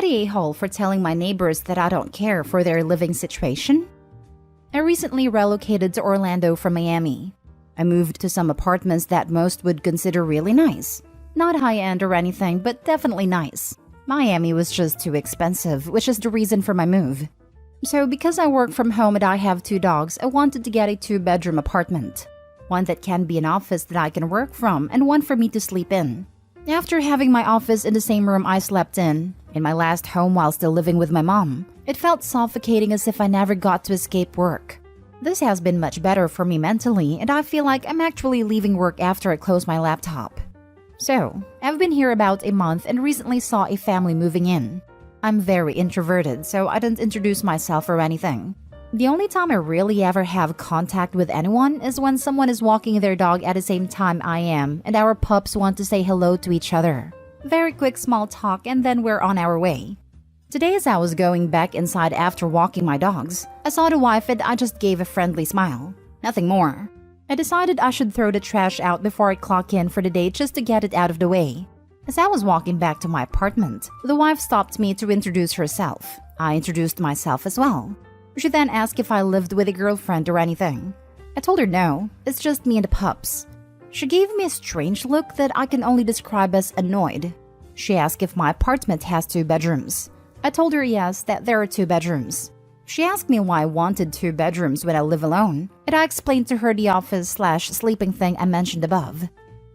the a-hole for telling my neighbors that I don't care for their living situation? I recently relocated to Orlando from Miami. I moved to some apartments that most would consider really nice. Not high-end or anything, but definitely nice. Miami was just too expensive, which is the reason for my move. So because I work from home and I have 2 dogs, I wanted to get a 2-bedroom apartment. One that can be an office that I can work from and one for me to sleep in. After having my office in the same room I slept in my last home while still living with my mom, it felt suffocating as if I never got to escape work. This has been much better for me mentally, and I feel like I'm actually leaving work after I close my laptop. So, I've been here about a month and recently saw a family moving in. I'm very introverted, so I didn't introduce myself or anything. The only time I really ever have contact with anyone is when someone is walking their dog at the same time I am and our pups want to say hello to each other. Very quick small talk and then we're on our way. Today as I was going back inside after walking my dogs, I saw the wife and I just gave a friendly smile. Nothing more. I decided I should throw the trash out before I clock in for the day just to get it out of the way. As I was walking back to my apartment, the wife stopped me to introduce herself. I introduced myself as well. She then asked if I lived with a girlfriend or anything. I told her no, it's just me and the pups. She gave me a strange look that I can only describe as annoyed. She asked if my apartment has 2 bedrooms. I told her yes, that there are 2 bedrooms. She asked me why I wanted 2 bedrooms when I live alone, and I explained to her the office/sleeping thing I mentioned above.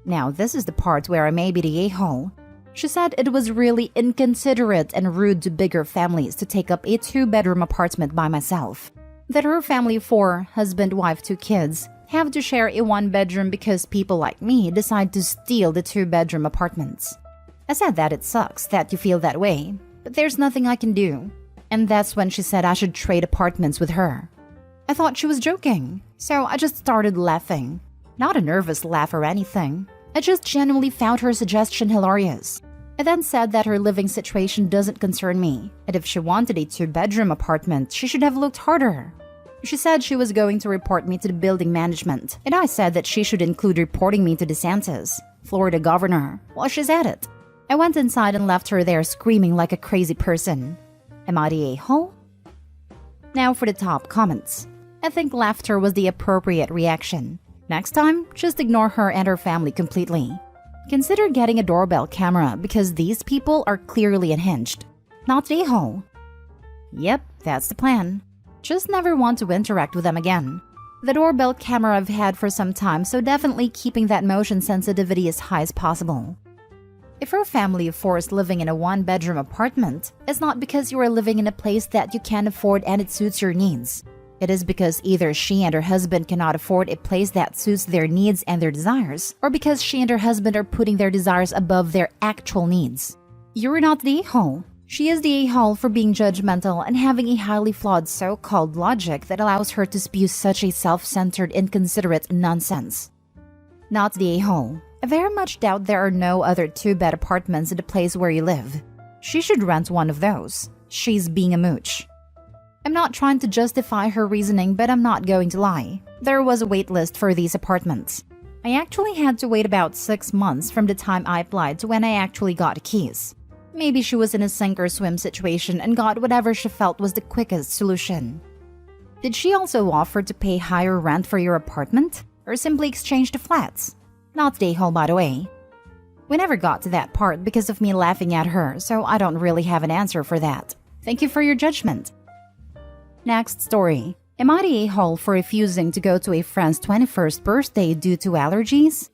Now this is the part where I may be the a-hole. She said it was really inconsiderate and rude to bigger families to take up a 2-bedroom apartment by myself. That her family of 4, husband, wife, 2 kids, have to share a 1-bedroom because people like me decide to steal the 2-bedroom apartments. I said that it sucks that you feel that way, but there's nothing I can do. And that's when she said I should trade apartments with her. I thought she was joking, so I just started laughing. Not a nervous laugh or anything. I just genuinely found her suggestion hilarious. I then said that her living situation doesn't concern me, and if she wanted a 2-bedroom apartment, she should have looked harder. She said she was going to report me to the building management, and I said that she should include reporting me to DeSantis, Florida governor, while she's at it. I went inside and left her there screaming like a crazy person. Am I the a-hole? Now for the top comments. I think laughter was the appropriate reaction. Next time, just ignore her and her family completely. Consider getting a doorbell camera because these people are clearly unhinged. Not the a-hole. Yep, that's the plan. Just never want to interact with them again. The doorbell camera I've had for some time, so definitely keeping that motion sensitivity as high as possible. If her family of 4 is living in a 1-bedroom apartment, it's not because you are living in a place that you can't afford and it suits your needs. It is because either she and her husband cannot afford a place that suits their needs and their desires, or because she and her husband are putting their desires above their actual needs. You're not the a-hole. She is the a-hole for being judgmental and having a highly flawed so-called logic that allows her to spew such a self-centered, inconsiderate nonsense. Not the a-hole. I very much doubt there are no other 2-bed apartments in the place where you live. She should rent one of those. She's being a mooch. I'm not trying to justify her reasoning, but I'm not going to lie. There was a wait list for these apartments. I actually had to wait about 6 months from the time I applied to when I actually got keys. Maybe she was in a sink or swim situation and got whatever she felt was the quickest solution. Did she also offer to pay higher rent for your apartment? Or simply exchange the flats? Not the a-hole, by the way. We never got to that part because of me laughing at her, so I don't really have an answer for that. Thank you for your judgment. Next story. Am I the a-hole for refusing to go to a friend's 21st birthday due to allergies?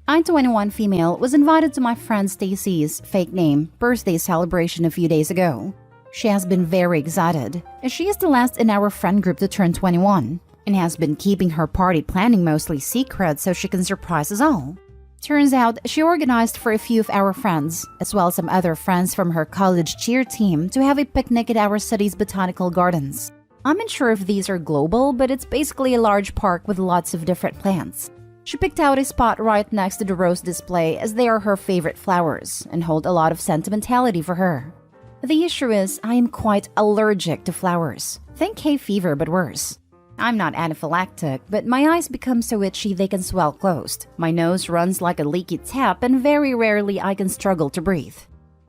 I, 21 female, was invited to my friend Stacy's, fake name, birthday celebration a few days ago. She has been very excited, as she is the last in our friend group to turn 21, and has been keeping her party planning mostly secret so she can surprise us all. Turns out, she organized for a few of our friends, as well as some other friends from her college cheer team, to have a picnic at our city's botanical gardens. I'm not sure if these are global, but it's basically a large park with lots of different plants. She picked out a spot right next to the rose display as they are her favorite flowers and hold a lot of sentimentality for her. The issue is, I am quite allergic to flowers. Think hay fever, but worse. I'm not anaphylactic, but my eyes become so itchy they can swell closed. My nose runs like a leaky tap, and very rarely I can struggle to breathe.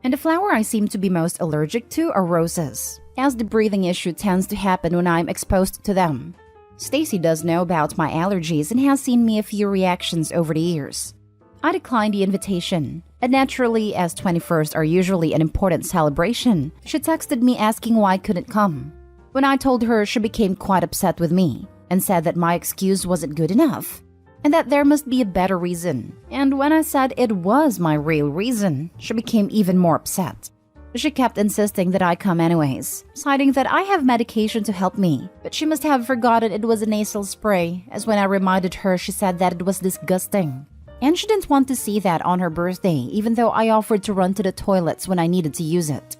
And the flower I seem to be most allergic to are roses, as the breathing issue tends to happen when I'm exposed to them. Stacy does know about my allergies and has seen me a few reactions over the years. I declined the invitation, and naturally, as 21st are usually an important celebration, she texted me asking why I couldn't come. When I told her, she became quite upset with me and said that my excuse wasn't good enough and that there must be a better reason. And when I said it was my real reason, she became even more upset. She kept insisting that I come anyways, citing that I have medication to help me, but she must have forgotten it was a nasal spray, as when I reminded her, she said that it was disgusting. And she didn't want to see that on her birthday, even though I offered to run to the toilets when I needed to use it.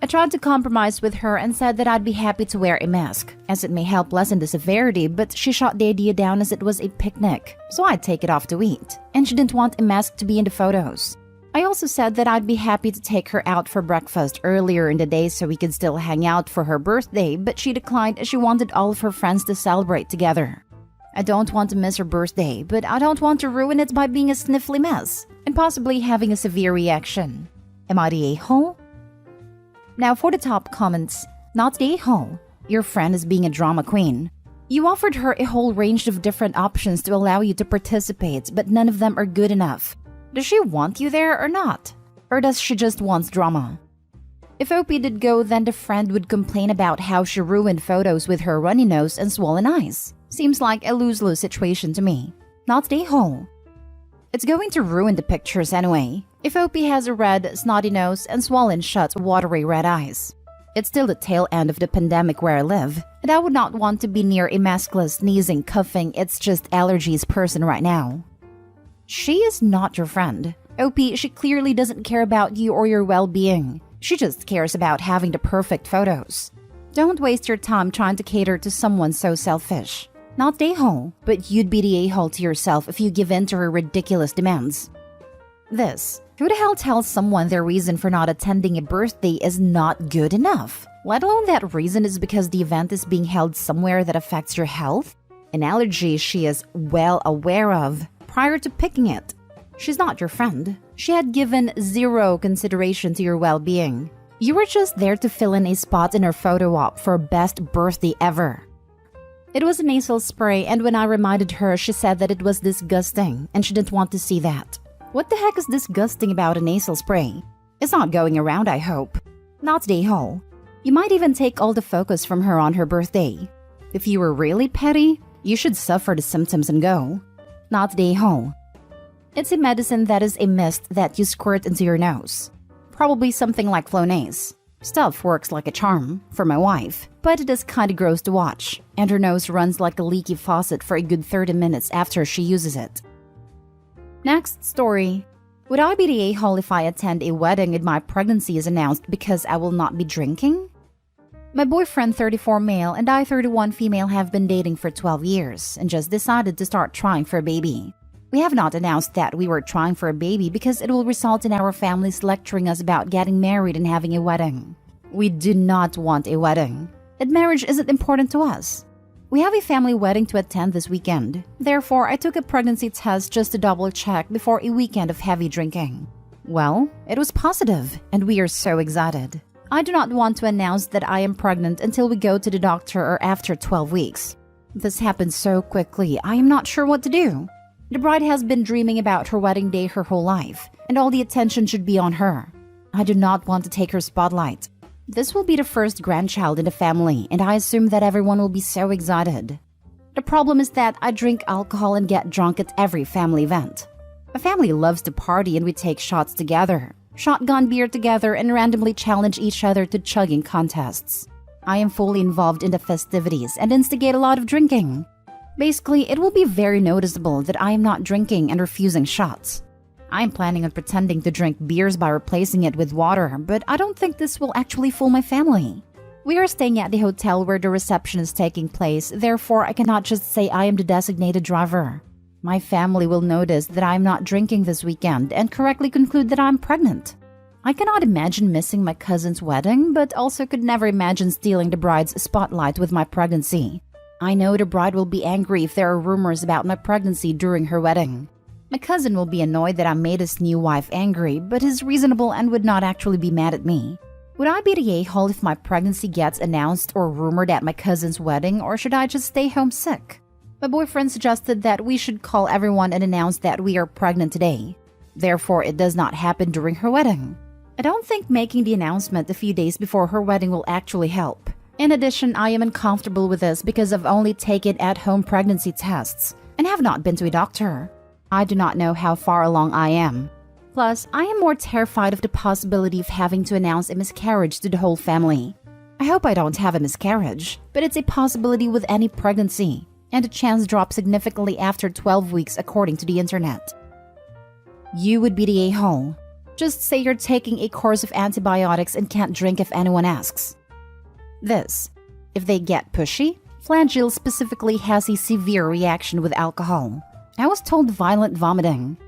I tried to compromise with her and said that I'd be happy to wear a mask, as it may help lessen the severity, but she shot the idea down as it was a picnic, so I'd take it off to eat, and she didn't want a mask to be in the photos. I also said that I'd be happy to take her out for breakfast earlier in the day so we could still hang out for her birthday, but she declined as she wanted all of her friends to celebrate together. I don't want to miss her birthday, but I don't want to ruin it by being a sniffly mess and possibly having a severe reaction. Am I the a-hole? Now for the top comments. Not the a-hole. Your friend is being a drama queen. You offered her a whole range of different options to allow you to participate, but none of them are good enough. Does she want you there or not? Or does she just want drama? If Opie did go, then the friend would complain about how she ruined photos with her runny nose and swollen eyes. Seems like a lose-lose situation to me. Not the a-hole. It's going to ruin the pictures anyway. If Opie has a red, snotty nose and swollen shut, watery red eyes. It's still the tail end of the pandemic where I live, and I would not want to be near a maskless, sneezing, coughing, it's just allergies person right now. She is not your friend. Opie, she clearly doesn't care about you or your well-being. She just cares about having the perfect photos. Don't waste your time trying to cater to someone so selfish. Not the a-hole, but you'd be the a-hole to yourself if you give in to her ridiculous demands. This. Who the hell tells someone their reason for not attending a birthday is not good enough? Let alone that reason is because the event is being held somewhere that affects your health? An allergy she is well aware of prior to picking it. She's not your friend. She had given zero consideration to your well-being. You were just there to fill in a spot in her photo op for best birthday ever. It was a nasal spray, and when I reminded her, she said that it was disgusting and she didn't want to see that. What the heck is disgusting about a nasal spray? It's not going around, I hope. Not the a-hole. You might even take all the focus from her on her birthday. If you were really petty, you should suffer the symptoms and go. Not the a-hole. It's a medicine that is a mist that you squirt into your nose. Probably something like Flonase. Stuff works like a charm for my wife, but it is kinda gross to watch, and her nose runs like a leaky faucet for a good 30 minutes after she uses it. Next story. Would I be the a-hole if I attend a wedding and my pregnancy is announced because I will not be drinking? My boyfriend, 34 male, and I, 31 female, have been dating for 12 years and just decided to start trying for a baby. We have not announced that we were trying for a baby because it will result in our families lecturing us about getting married and having a wedding. We do not want a wedding. And marriage isn't important to us. We have a family wedding to attend this weekend. Therefore, I took a pregnancy test just to double check before a weekend of heavy drinking. Well, it was positive, and we are so excited. I do not want to announce that I am pregnant until we go to the doctor or after 12 weeks. This happened so quickly, I am not sure what to do. The bride has been dreaming about her wedding day her whole life, and all the attention should be on her. I do not want to take her spotlight. This will be the first grandchild in the family, and I assume that everyone will be so excited. The problem is that I drink alcohol and get drunk at every family event. My family loves to party and we take shots together, shotgun beer together, and randomly challenge each other to chugging contests. I am fully involved in the festivities and instigate a lot of drinking. Basically, it will be very noticeable that I am not drinking and refusing shots. I am planning on pretending to drink beers by replacing it with water, but I don't think this will actually fool my family. We are staying at the hotel where the reception is taking place, therefore I cannot just say I am the designated driver. My family will notice that I am not drinking this weekend and correctly conclude that I am pregnant. I cannot imagine missing my cousin's wedding, but also could never imagine stealing the bride's spotlight with my pregnancy. I know the bride will be angry if there are rumors about my pregnancy during her wedding. My cousin will be annoyed that I made his new wife angry, but is reasonable and would not actually be mad at me. Would I be the a-hole if my pregnancy gets announced or rumored at my cousin's wedding, or should I just stay home sick? My boyfriend suggested that we should call everyone and announce that we are pregnant today. Therefore, it does not happen during her wedding. I don't think making the announcement a few days before her wedding will actually help. In addition, I am uncomfortable with this because I've only taken at-home pregnancy tests and have not been to a doctor. I do not know how far along I am. Plus, I am more terrified of the possibility of having to announce a miscarriage to the whole family. I hope I don't have a miscarriage, but it's a possibility with any pregnancy, and the chance drops significantly after 12 weeks according to the internet. You would be the a-hole. Just say you're taking a course of antibiotics and can't drink if anyone asks. This. If they get pushy, Flagyl specifically has a severe reaction with alcohol. I was told violent vomiting.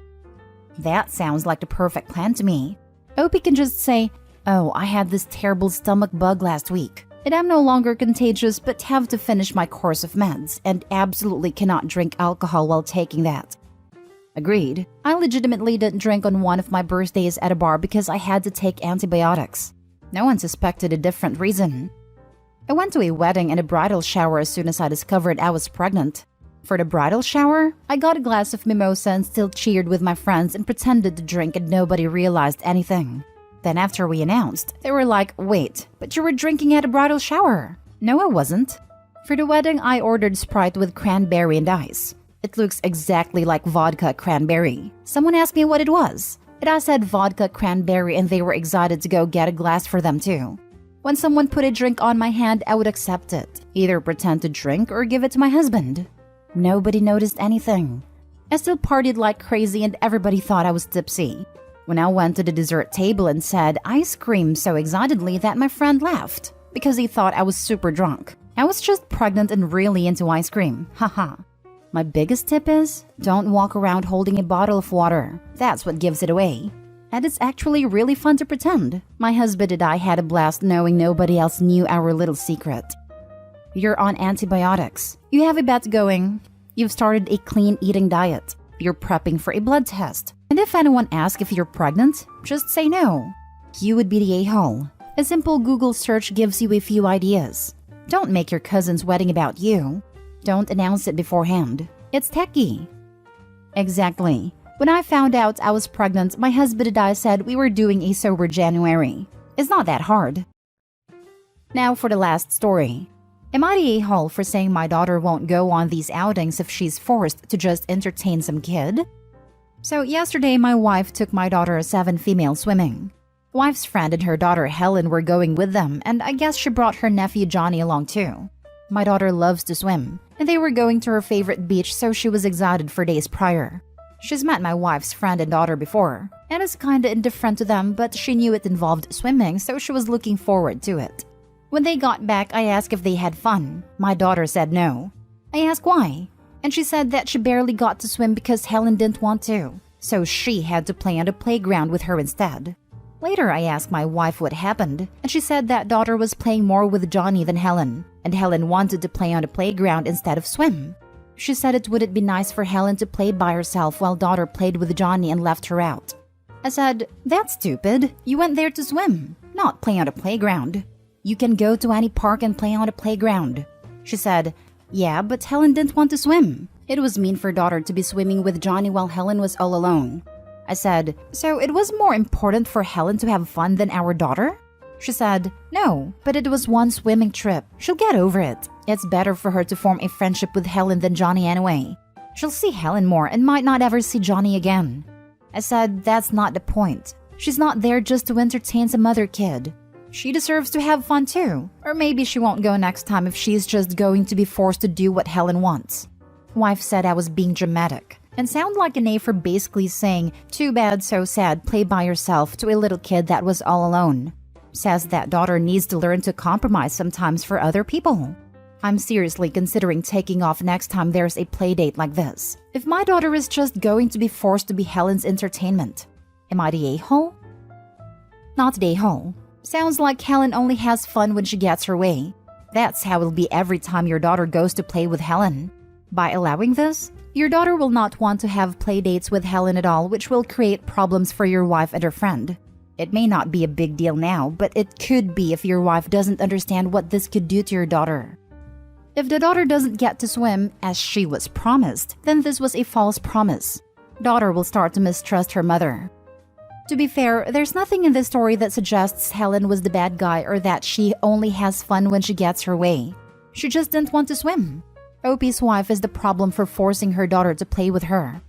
That sounds like the perfect plan to me. Opie can just say, "Oh, I had this terrible stomach bug last week, and I'm no longer contagious but have to finish my course of meds and absolutely cannot drink alcohol while taking that." Agreed. I legitimately didn't drink on one of my birthdays at a bar because I had to take antibiotics. No one suspected a different reason. I went to a wedding and a bridal shower as soon as I discovered I was pregnant. For the bridal shower, I got a glass of mimosa and still cheered with my friends and pretended to drink and nobody realized anything. Then after we announced, they were like, "Wait, but you were drinking at a bridal shower." No, I wasn't. For the wedding, I ordered Sprite with cranberry and ice. It looks exactly like vodka cranberry. Someone asked me what it was, and I said vodka cranberry, and they were excited to go get a glass for them too. When someone put a drink on my hand, I would accept it, either pretend to drink or give it to my husband. Nobody noticed anything. I still partied like crazy and everybody thought I was tipsy. When I went to the dessert table and said ice cream so excitedly that my friend laughed because he thought I was super drunk. I was just pregnant and really into ice cream. Haha. My biggest tip is, don't walk around holding a bottle of water. That's what gives it away. And it's actually really fun to pretend. My husband and I had a blast knowing nobody else knew our little secret. You're on antibiotics. You have a bet going. You've started a clean eating diet. You're prepping for a blood test. And if anyone asks if you're pregnant, just say no. You would be the a-hole. A simple Google search gives you a few ideas. Don't make your cousin's wedding about you. Don't announce it beforehand. It's techie. Exactly. When I found out I was pregnant, my husband and I said we were doing a sober January. It's not that hard. Now for the last story. Am I the a-hole for saying my daughter won't go on these outings if she's forced to just entertain some kid? So yesterday, my wife took my daughter 7 female swimming. Wife's friend and her daughter Helen were going with them, and I guess she brought her nephew Johnny along too. My daughter loves to swim, and they were going to her favorite beach, so she was excited for days prior. She's met my wife's friend and daughter before, and is kinda indifferent to them, but she knew it involved swimming, so she was looking forward to it. When they got back, I asked if they had fun. My daughter said no. I asked why, and she said that she barely got to swim because Helen didn't want to, so she had to play on the playground with her instead. Later, I asked my wife what happened, and she said that daughter was playing more with Johnny than Helen, and Helen wanted to play on the playground instead of swim. She said it wouldn't be nice for Helen to play by herself while daughter played with Johnny and left her out. I said, "That's stupid. You went there to swim, not play on the playground. You can go to any park and play on the playground." She said, "Yeah, but Helen didn't want to swim. It was mean for daughter to be swimming with Johnny while Helen was all alone." I said, "So it was more important for Helen to have fun than our daughter?" She said, "No, but it was one swimming trip. She'll get over it. It's better for her to form a friendship with Helen than Johnny anyway. She'll see Helen more and might not ever see Johnny again." I said, "That's not the point. She's not there just to entertain some other kid. She deserves to have fun too. Or maybe she won't go next time if she's just going to be forced to do what Helen wants." Wife said I was being dramatic and sound like an A for basically saying, "Too bad, so sad, play by yourself," to a little kid that was all alone. Says that daughter needs to learn to compromise sometimes for other people. I'm seriously considering taking off next time there's a play date like this. If my daughter is just going to be forced to be Helen's entertainment, am I the a-hole? Not the a-hole. Sounds like Helen only has fun when she gets her way. That's how it'll be every time your daughter goes to play with Helen. By allowing this, Your daughter will not want to have play dates with Helen at all, which will create problems for your wife and her friend. It may not be a big deal now, but it could be if your wife doesn't understand what this could do to your daughter. If the daughter doesn't get to swim as she was promised, then this was a false promise. Daughter will start to mistrust her mother. To be fair, there's nothing in this story that suggests Helen was the bad guy or that she only has fun when she gets her way. She just didn't want to swim. Opie's wife is the problem for forcing her daughter to play with her.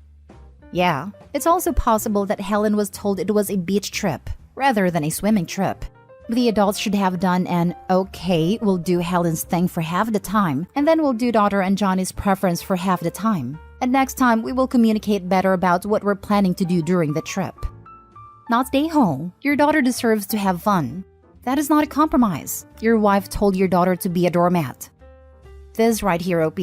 Yeah, it's also possible that Helen was told it was a beach trip rather than a swimming trip. The adults should have done an okay, we'll do Helen's thing for half the time, and then we'll do daughter and Johnny's preference for half the time. And next time, we will communicate better about what we're planning to do during the trip. Not stay home. Your daughter deserves to have fun. That is not a compromise. Your wife told your daughter to be a doormat. This right here, OP.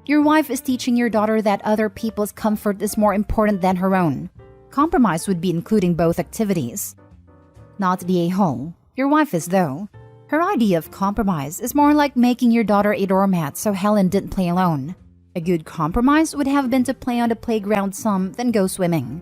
Your wife is teaching your daughter that other people's comfort is more important than her own. Compromise would be including both activities. Not the a-hole. Your wife is, though. Her idea of compromise is more like making your daughter a doormat so Helen didn't play alone. A good compromise would have been to play on the playground some, then go swimming.